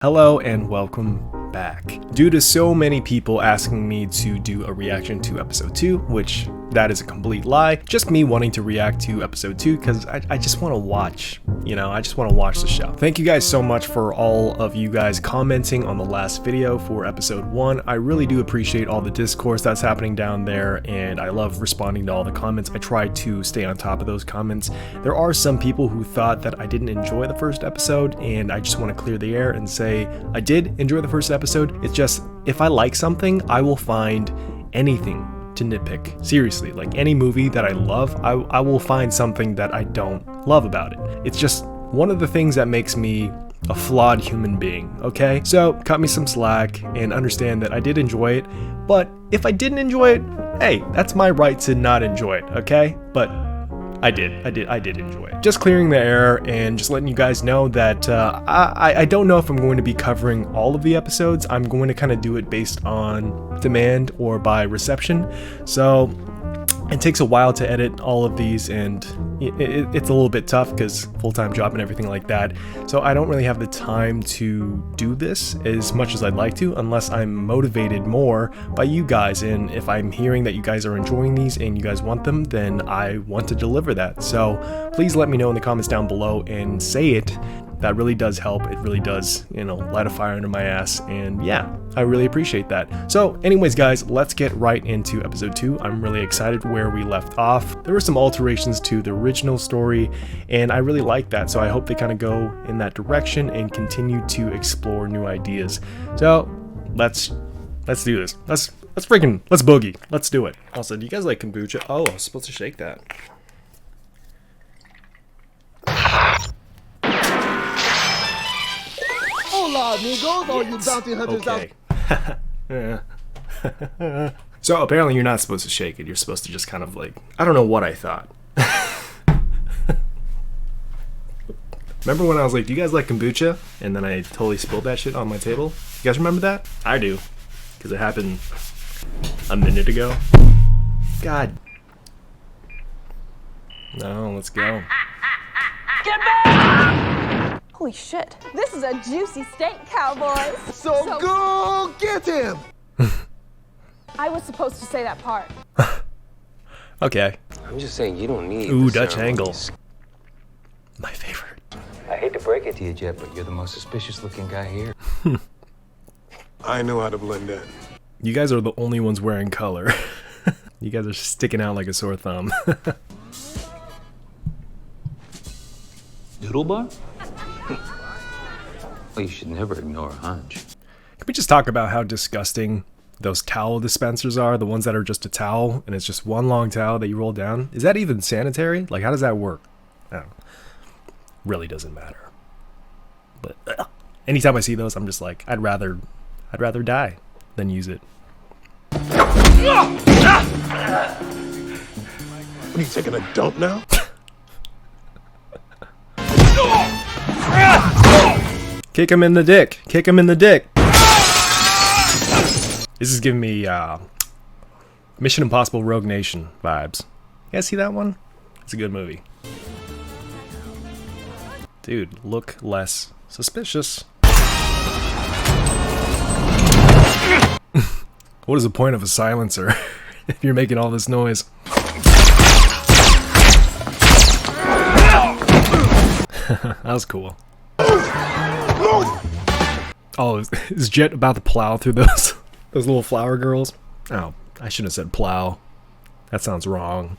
Hello and welcome back. Due to so many people asking me to do a reaction to episode 2, which that is a complete lie, just me wanting to react to episode 2 because I just want to watch, I just want to watch the show. Thank you guys so much for all of you guys commenting on the last video for episode 1. I really do appreciate all the discourse that's happening down there, and I love responding to all the comments. I try to stay on top of those comments. There are some people who thought that I didn't enjoy the first episode, and I just want to clear the air and say I did enjoy the first episode. It's just, if I like something, I will find anything to nitpick. Seriously, like any movie that I love, I will find something that I don't love about it. It's just one of the things that makes me a flawed human being, okay? So cut me some slack and understand that I did enjoy it, but if I didn't enjoy it, hey, that's my right to not enjoy it, okay? But I did enjoy it. Just clearing the air and just letting you guys know that I don't know if I'm going to be covering all of the episodes. I'm going to kind of do it based on demand or by reception. So it takes a while to edit all of these, and it's a little bit tough because full-time job and everything like that. So I don't really have the time to do this as much as I'd like to unless I'm motivated more by you guys. And if I'm hearing that you guys are enjoying these and you guys want them, then I want to deliver that. So please let me know in the comments down below and say it. That really does help. It really does, light a fire under my ass. And yeah, I really appreciate that. So anyways, guys, let's get right into episode 2. I'm really excited where we left off. There were some alterations to the original story, and I really like that. So I hope they kind of go in that direction and continue to explore new ideas. So let's do this. Let's boogie. Let's do it. Also, do you guys like kombucha? Oh, I was supposed to shake that. Hola, amigos, all you bounty hunters out. So apparently you're not supposed to shake it. You're supposed to just kind of like, I don't know what I thought. Remember when I was like, do you guys like kombucha? And then I totally spilled that shit on my table. You guys remember that? I do. Because it happened a minute ago. God. No, let's go. Get back! Holy shit. This is a juicy steak, cowboys. So go get him! I was supposed to say that part. Okay. I'm just saying you don't need. Ooh, Dutch angle. My favorite. I hate to break it to you, Jet, but you're the most suspicious looking guy here. I know how to blend in. You guys are the only ones wearing color. You guys are sticking out like a sore thumb. Doodle bar? Well, you should never ignore a hunch. Can we just talk about how disgusting those towel dispensers are? The ones that are just a towel and it's just one long towel that you roll down. Is that even sanitary? Like, how does that work? I don't know. Really doesn't matter. But anytime I see those, I'm just like, I'd rather die than use it. What are you taking a dump now? Kick him in the dick. Kick him in the dick. This is giving me Mission Impossible Rogue Nation vibes. You guys see that one? It's a good movie. Dude, look less suspicious. What is the point of a silencer if you're making all this noise? That was cool. Oh, is Jet about to plow through those little flower girls? Oh, I shouldn't have said plow. That sounds wrong.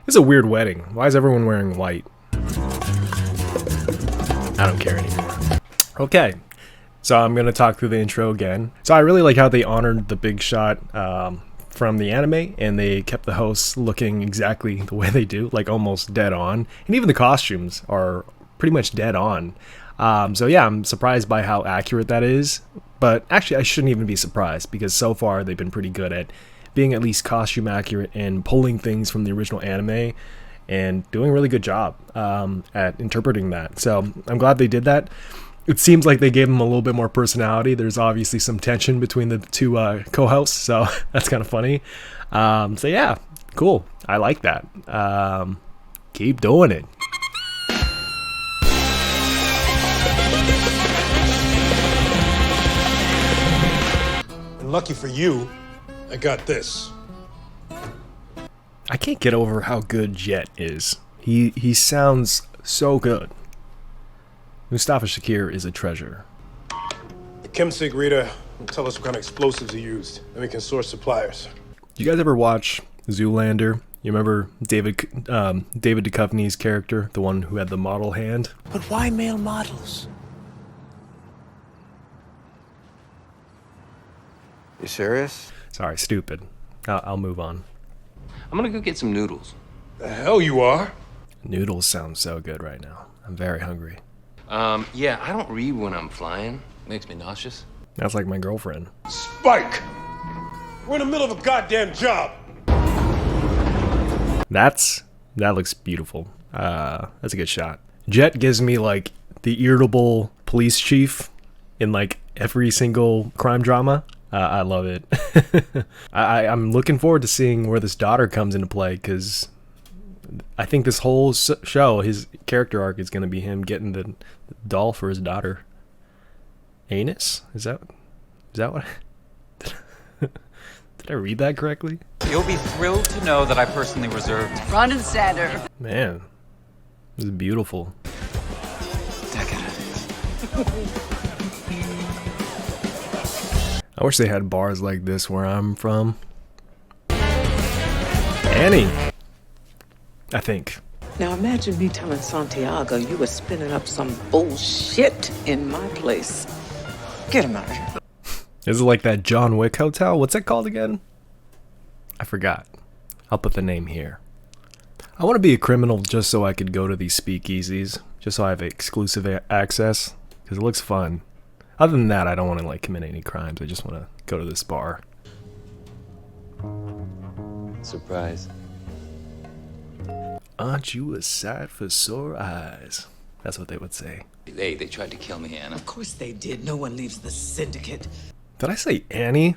It's a weird wedding. Why is everyone wearing white? I don't care anymore. Okay, so I'm going to talk through the intro again. So I really like how they honored the big shot from the anime, and they kept the hosts looking exactly the way they do, like almost dead on. And even the costumes are pretty much dead on. So yeah, I'm surprised by how accurate that is. But actually, I shouldn't even be surprised because so far they've been pretty good at being at least costume accurate and pulling things from the original anime and doing a really good job at interpreting that. So I'm glad they did that. It seems like they gave him a little bit more personality. There's obviously some tension between the two co-hosts, so that's kind of funny. So yeah, cool. I like that. Keep doing it. lucky for you, I got this. I can't get over how good Jet is. He sounds so good. Mustafa Shakir is a treasure. The chem-sig reader will tell us what kind of explosives he used, then we can source suppliers. You guys ever watch Zoolander? You remember David Duchovny's character, the one who had the model hand? But why male models? You serious? Sorry, stupid. I'll move on. I'm gonna go get some noodles. The hell you are? Noodles sound so good right now. I'm very hungry. Yeah, I don't read when I'm flying. Makes me nauseous. That's like my girlfriend. Spike! We're in the middle of a goddamn job! That looks beautiful. That's a good shot. Jet gives me like the irritable police chief in like every single crime drama. I love it. I'm looking forward to seeing where this daughter comes into play, because I think this whole show, his character arc is going to be him getting the doll for his daughter. Anus? Is that what? Did I read that correctly? You'll be thrilled to know that I personally reserved Front and center. Man, this is beautiful. decadent. I wish they had bars like this where I'm from. Annie, I think. Now imagine me telling Santiago you were spinning up some bullshit in my place. Get him out of here. Is it like that John Wick hotel? What's that called again? I forgot. I'll put the name here. I want to be a criminal just so I could go to these speakeasies, just so I have exclusive access, because it looks fun. Other than that, I don't want to like commit any crimes. I just want to go to this bar. Surprise. Aren't you a sight for sore eyes? That's what they would say. They tried to kill me, Anna. Of course they did. No one leaves the syndicate. Did I say Annie?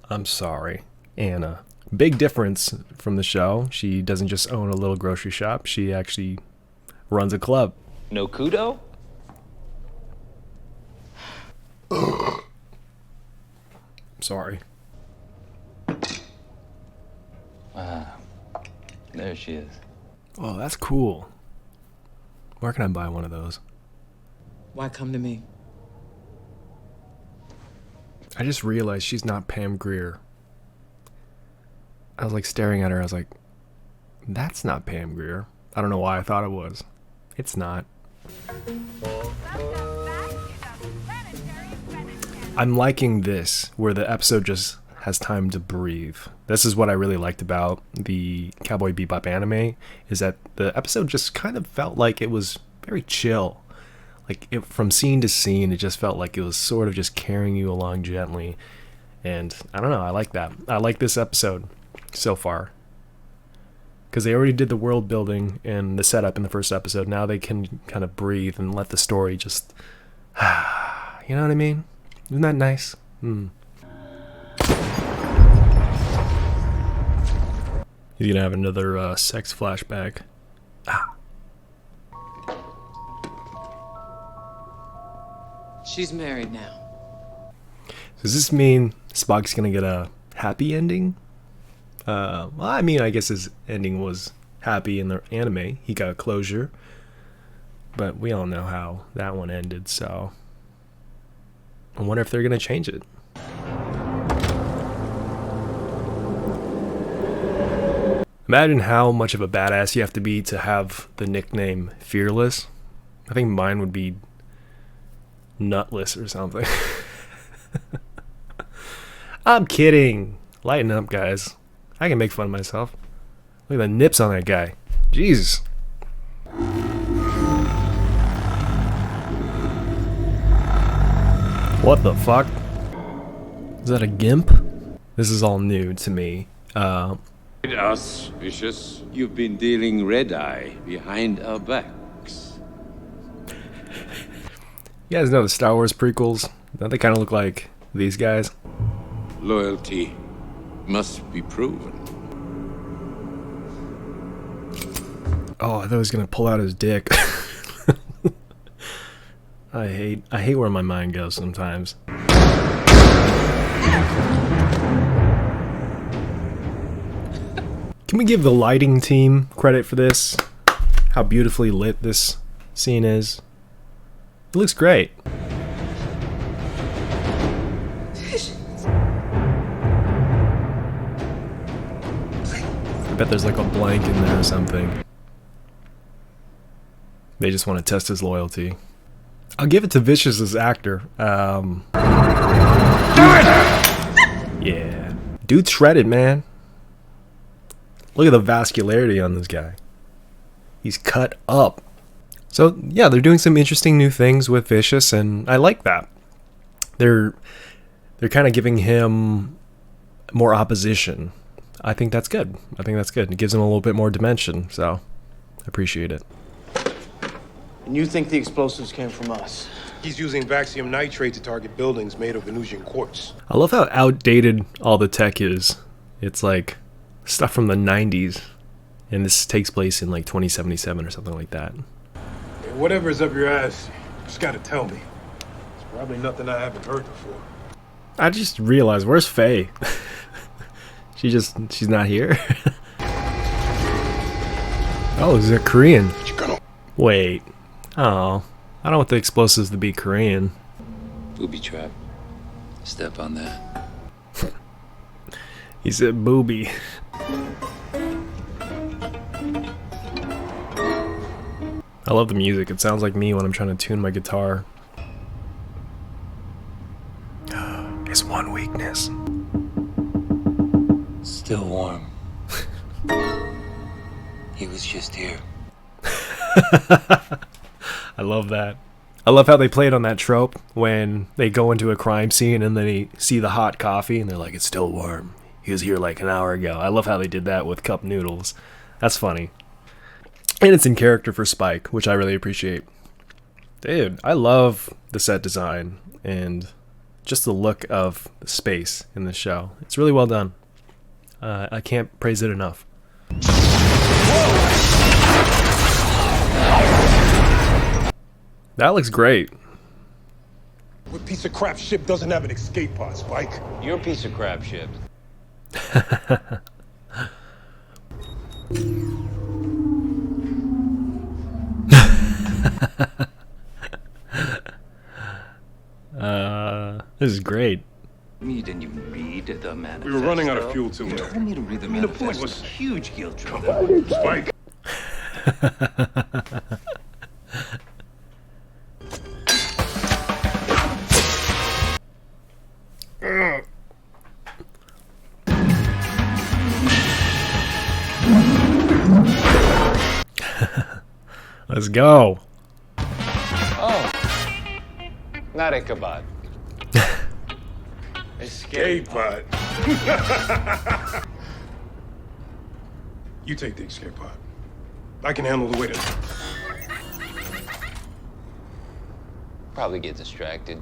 I'm sorry. Anna. Big difference from the show. She doesn't just own a little grocery shop. She actually runs a club. No kudo? Sorry. Wow. There she is. Oh, that's cool. Where can I buy one of those? Why come to me? I just realized she's not Pam Grier. I was like staring at her. I was like, that's not Pam Grier. I don't know why I thought it was. It's not. I'm liking this, where the episode just has time to breathe. This is what I really liked about the Cowboy Bebop anime, is that the episode just kind of felt like it was very chill. Like, from scene to scene, it just felt like it was sort of just carrying you along gently. And I don't know, I like that. I like this episode so far. Because they already did the world building and the setup in the first episode. Now they can kind of breathe and let the story just... you know what I mean? Isn't that nice? He's gonna have another sex flashback. She's married now. Does this mean Spock's gonna get a happy ending? Well, I mean, I guess his ending was happy in the anime. He got closure. But we all know how that one ended, so... I wonder if they're gonna change it. Imagine how much of a badass you have to be to have the nickname Fearless. I think mine would be Nutless or something. I'm kidding. Lighten up, guys. I can make fun of myself. Look at the nips on that guy. Jesus. What the fuck? Is that a gimp? This is all new to me. Us, Vicious. You've been dealing red-eye behind our backs. You guys know the Star Wars prequels? Don't they kind of look like these guys? Loyalty must be proven. Oh, I thought he was gonna pull out his dick. I hate where my mind goes sometimes. Can we give the lighting team credit for this? How beautifully lit this scene is. It looks great. I bet there's like a blank in there or something. They just want to test his loyalty. I'll give it to Vicious as actor. Yeah. Dude's shredded, man. Look at the vascularity on this guy. He's cut up. So, yeah, they're doing some interesting new things with Vicious, and I like that. They're kind of giving him more opposition. I think that's good. It gives him a little bit more dimension, so I appreciate it. And you think the explosives came from us? He's using Vaxium nitrate to target buildings made of Venusian quartz. I love how outdated all the tech is. It's like stuff from the 90s, and this takes place in like 2077 or something like that. Hey, whatever's up your ass, you just gotta tell me. It's probably nothing I haven't heard before. I just realized, where's Faye? She's not here. Oh, is it Korean? Wait. Oh, I don't want the explosives to be Korean. Booby trap. Step on that. He said booby. I love the music. It sounds like me when I'm trying to tune my guitar. His one weakness. Still warm. He was just here. I love that. I love how they played on that trope when they go into a crime scene and then they see the hot coffee and they're like, it's still warm. He was here like an hour ago. I love how they did that with cup noodles. That's funny. And it's in character for Spike, which I really appreciate. Dude, I love the set design and just the look of the space in this show. It's really well done. I can't praise it enough. That looks great. What piece of crap ship doesn't have an escape pod, Spike? Your piece of crap ship. This is great. You didn't even read the manifesto. We were running out of fuel too. You told me to read the The point manifesto. was Huge guilt trip. Spike. Let's go. Oh. Not Ichabod. Escape pod. You take the escape pod. I can handle the weight of it. Probably get distracted.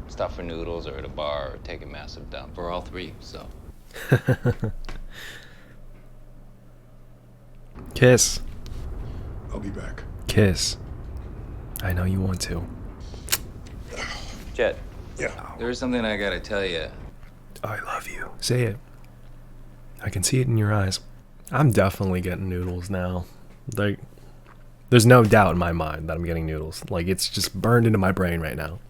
Stuff for noodles or at a bar or take a massive dump. Or all three, so. Kiss. I'll be back. Kiss. I know you want to. Jet, Yeah. there's something I gotta tell you. I love you. Say it. I can see it in your eyes. I'm definitely getting noodles now. Like, there's no doubt in my mind that I'm getting noodles. Like, it's just burned into my brain right now.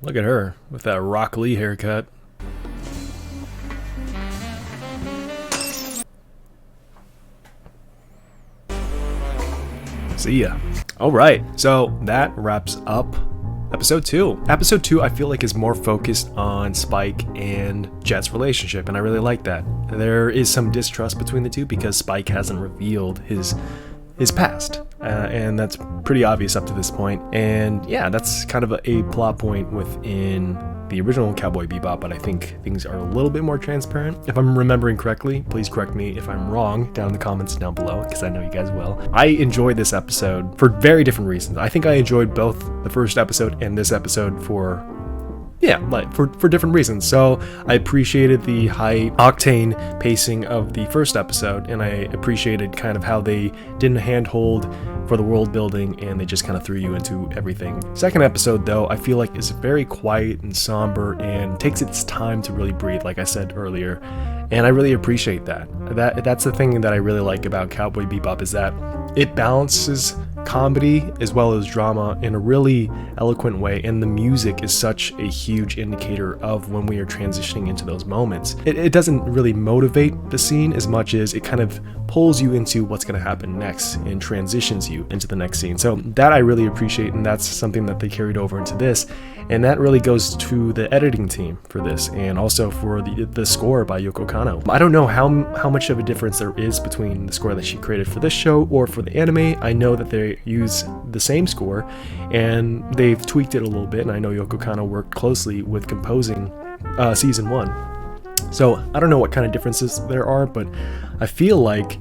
Look at her with that Rock Lee haircut. See ya. Alright, so that wraps up episode 2. Episode 2 I feel like is more focused on Spike and Jet's relationship, and I really like that. There is some distrust between the two because Spike hasn't revealed his past, and that's pretty obvious up to this point. And yeah, that's kind of a plot point within the original Cowboy Bebop, but I think things are a little bit more transparent. If I'm remembering correctly, please correct me if I'm wrong down in the comments down below, because I know you guys will. I enjoyed this episode for very different reasons. I think I enjoyed both the first episode and this episode for different reasons. So I appreciated the high octane pacing of the first episode, and I appreciated kind of how they didn't handhold for the world building and they just kind of threw you into everything. Second episode though, I feel like is very quiet and somber and takes its time to really breathe, like I said earlier. And I really appreciate that. That's the thing that I really like about Cowboy Bebop, is that it balances comedy as well as drama in a really eloquent way, and the music is such a huge indicator of when we are transitioning into those moments. It doesn't really motivate the scene as much as it kind of pulls you into what's going to happen next and transitions you into the next scene. So that I really appreciate, and that's something that they carried over into this, and that really goes to the editing team for this, and also for the score by Yoko Kanno. I don't know how much of a difference there is between the score that she created for this show or for the anime. I know that they use the same score, and they've tweaked it a little bit, and I know Yoko Kanno worked closely with composing season 1. So I don't know what kind of differences there are, but I feel like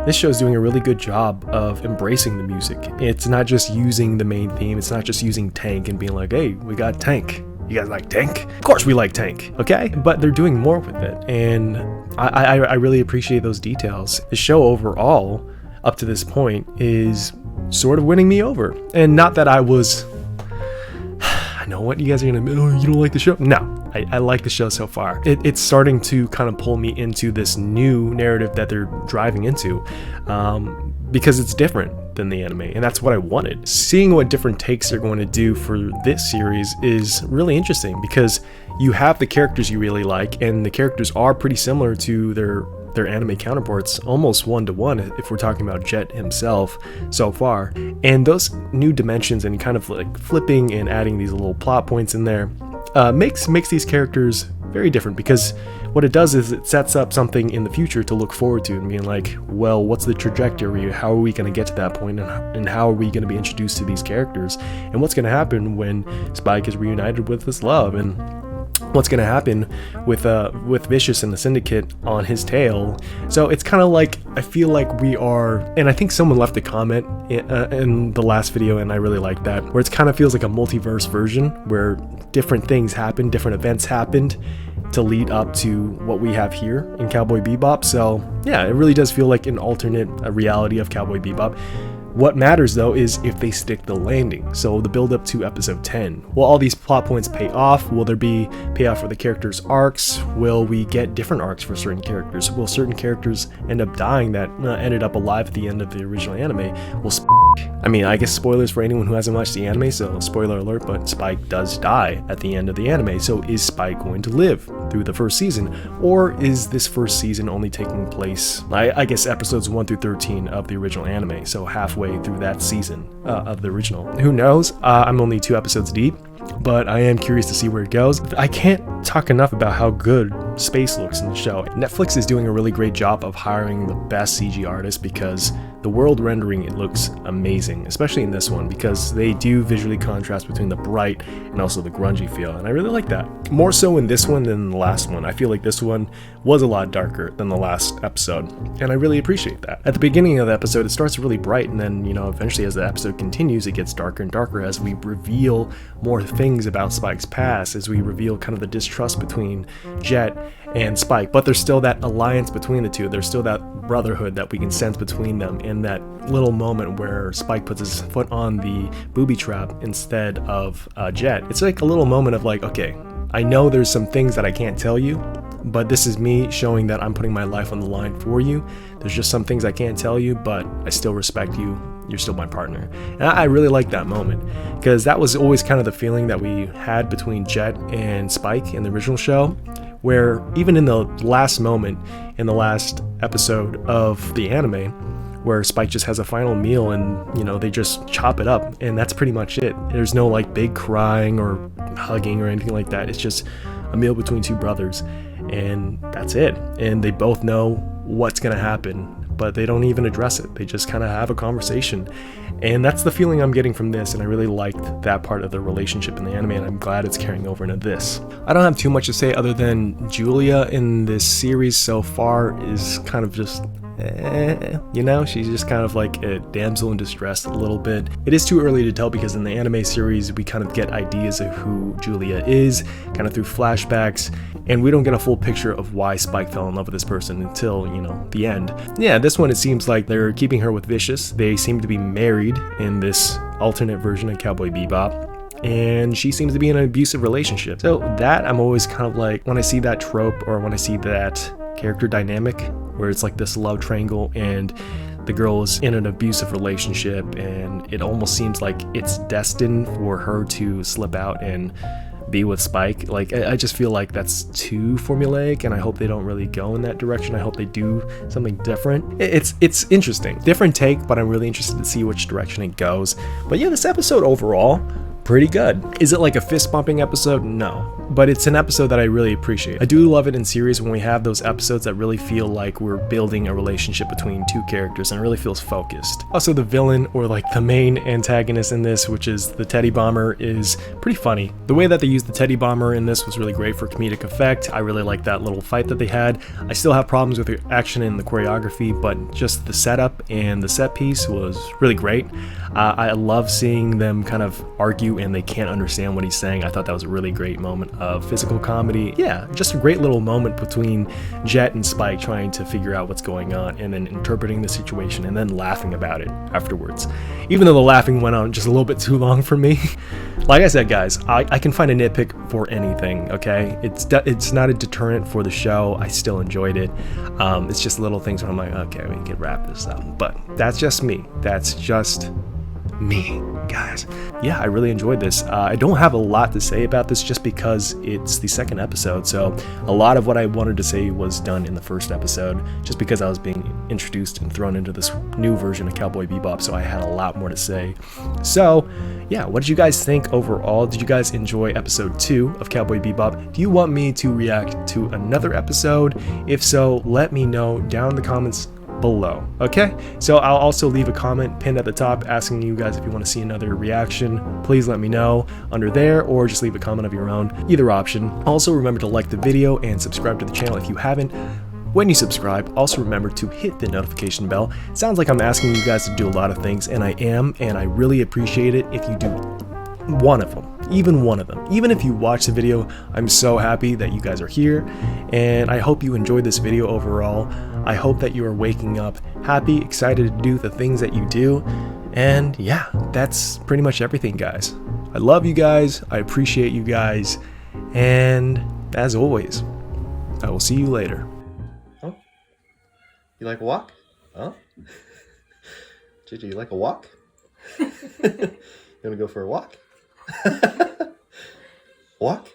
this show is doing a really good job of embracing the music. It's not just using the main theme, it's not just using Tank and being like, hey, we got Tank. You guys like Tank? Of course we like Tank, okay? But they're doing more with it, and I really appreciate those details. The show overall, up to this point, is sort of winning me over. And not that I was... I know what you guys are gonna... Oh, you don't like the show? No. I like the show so far. It's starting to kind of pull me into this new narrative that they're driving into, because it's different than the anime, and that's what I wanted. Seeing what different takes they're going to do for this series is really interesting, because you have the characters you really like, and the characters are pretty similar to their anime counterparts, almost one-to-one if we're talking about Jet himself so far. And those new dimensions and kind of like flipping and adding these little plot points in there makes these characters very different, because what it does is it sets up something in the future to look forward to and being like, well, what's the trajectory? How are we going to get to that point, and how are we going to be introduced to these characters, and what's going to happen when Spike is reunited with his love, and what's going to happen with Vicious and the Syndicate on his tail. So it's kind of like, I feel like we are, and I think someone left a comment in the last video, and I really like that, where it kind of feels like a multiverse version where different things happened, different events happened to lead up to what we have here in Cowboy Bebop. So yeah, it really does feel like an alternate reality of Cowboy Bebop. What matters though is if they stick the landing. So the build up to episode 10. Will all these plot points pay off? Will there be payoff for the characters' arcs? Will we get different arcs for certain characters? Will certain characters end up dying that ended up alive at the end of the original anime? Will I mean, I guess spoilers for anyone who hasn't watched the anime, so spoiler alert, but Spike does die at the end of the anime. So is Spike going to live through the first season? Or is this first season only taking place, I guess, episodes 1 through 13 of the original anime, so halfway through that season of the original? Who knows? I'm only 2 episodes deep, but I am curious to see where it goes. I can't talk enough about how good space looks in the show. Netflix is doing a really great job of hiring the best CG artists, because the world rendering, it looks amazing, especially in this one, because they do visually contrast between the bright and also the grungy feel, and I really like that. More so in this one than the last one. I feel like this one was a lot darker than the last episode, and I really appreciate that. At the beginning of the episode, it starts really bright, and then, eventually as the episode continues, it gets darker and darker as we reveal more things about Spike's past, as we reveal kind of the distrust between Jet and Spike. But there's still that alliance between the two. There's still that brotherhood that we can sense between them, and that little moment where Spike puts his foot on the booby trap instead of Jet. It's like a little moment of like, okay, I know there's some things that I can't tell you, but this is me showing that I'm putting my life on the line for you. There's just some things I can't tell you, but I still respect you. You're still my partner. And I really like that moment, because that was always kind of the feeling that we had between Jet and Spike in the original show, where even in the last moment in the last episode of the anime, where Spike just has a final meal and, they just chop it up, and that's pretty much it. There's no like big crying or hugging or anything like that. It's just a meal between 2 brothers, and that's it. And they both know what's gonna happen, but they don't even address it. They just kind of have a conversation. And that's the feeling I'm getting from this, and I really liked that part of the relationship in the anime, and I'm glad it's carrying over into this. I don't have too much to say other than Julia in this series so far is kind of just she's just kind of like a damsel in distress a little bit. It is too early to tell, because in the anime series we kind of get ideas of who Julia is kind of through flashbacks, and we don't get a full picture of why Spike fell in love with this person until the end. Yeah, this one it seems like they're keeping her with Vicious. They seem to be married in this alternate version of Cowboy Bebop, and she seems to be in an abusive relationship. So that I'm always kind of like, when I see that trope or when I see that character dynamic where it's like this love triangle and the girl is in an abusive relationship and it almost seems like it's destined for her to slip out and be with Spike. Like, I just feel like that's too formulaic, and I hope they don't really go in that direction. I hope they do something different. It's interesting, different take, but I'm really interested to see which direction it goes. But yeah, this episode overall, pretty good. Is it like a fist bumping episode? No, but it's an episode that I really appreciate. I do love it in series when we have those episodes that really feel like we're building a relationship between two characters and it really feels focused. Also, the villain, or like the main antagonist in this, which is the Teddy Bomber, is pretty funny. The way that they used the Teddy Bomber in this was really great for comedic effect. I really liked that little fight that they had. I still have problems with the action and the choreography, but just the setup and the set piece was really great. I love seeing them kind of argue and they can't understand what he's saying. I thought that was a really great moment of physical comedy. Yeah, just a great little moment between Jet and Spike trying to figure out what's going on and then interpreting the situation and then laughing about it afterwards. Even though the laughing went on just a little bit too long for me. Like I said, guys, I can find a nitpick for anything, okay? It's not a deterrent for the show. I still enjoyed it. It's just little things where I'm like, okay, we can wrap this up. But that's just me. That's just me, guys. Yeah, I really enjoyed this. I don't have a lot to say about this just because it's the second episode, so a lot of what I wanted to say was done in the first episode just because I was being introduced and thrown into this new version of Cowboy Bebop, so I had a lot more to say. So yeah, what did you guys think overall? Did you guys enjoy episode 2 of Cowboy Bebop? Do you want me to react to another episode? If so, let me know down in the comments below. Okay, so I'll also leave a comment pinned at the top asking you guys if you want to see another reaction. Please let me know under there, or just leave a comment of your own, either option. Also remember to like the video and subscribe to the channel if you haven't. When you subscribe, also remember to hit the notification bell. It sounds like I'm asking you guys to do a lot of things, and I am, and I really appreciate it if you do one of them, even one of them. Even if you watch the video, I'm so happy that you guys are here, and I hope you enjoyed this video overall. I hope that you are waking up happy, excited to do the things that you do, and yeah, that's pretty much everything, guys. I love you guys, I appreciate you guys, and as always, I will see you later. Oh, you like a walk? Oh, JJ, you like a walk? You wanna go for a walk? Walk?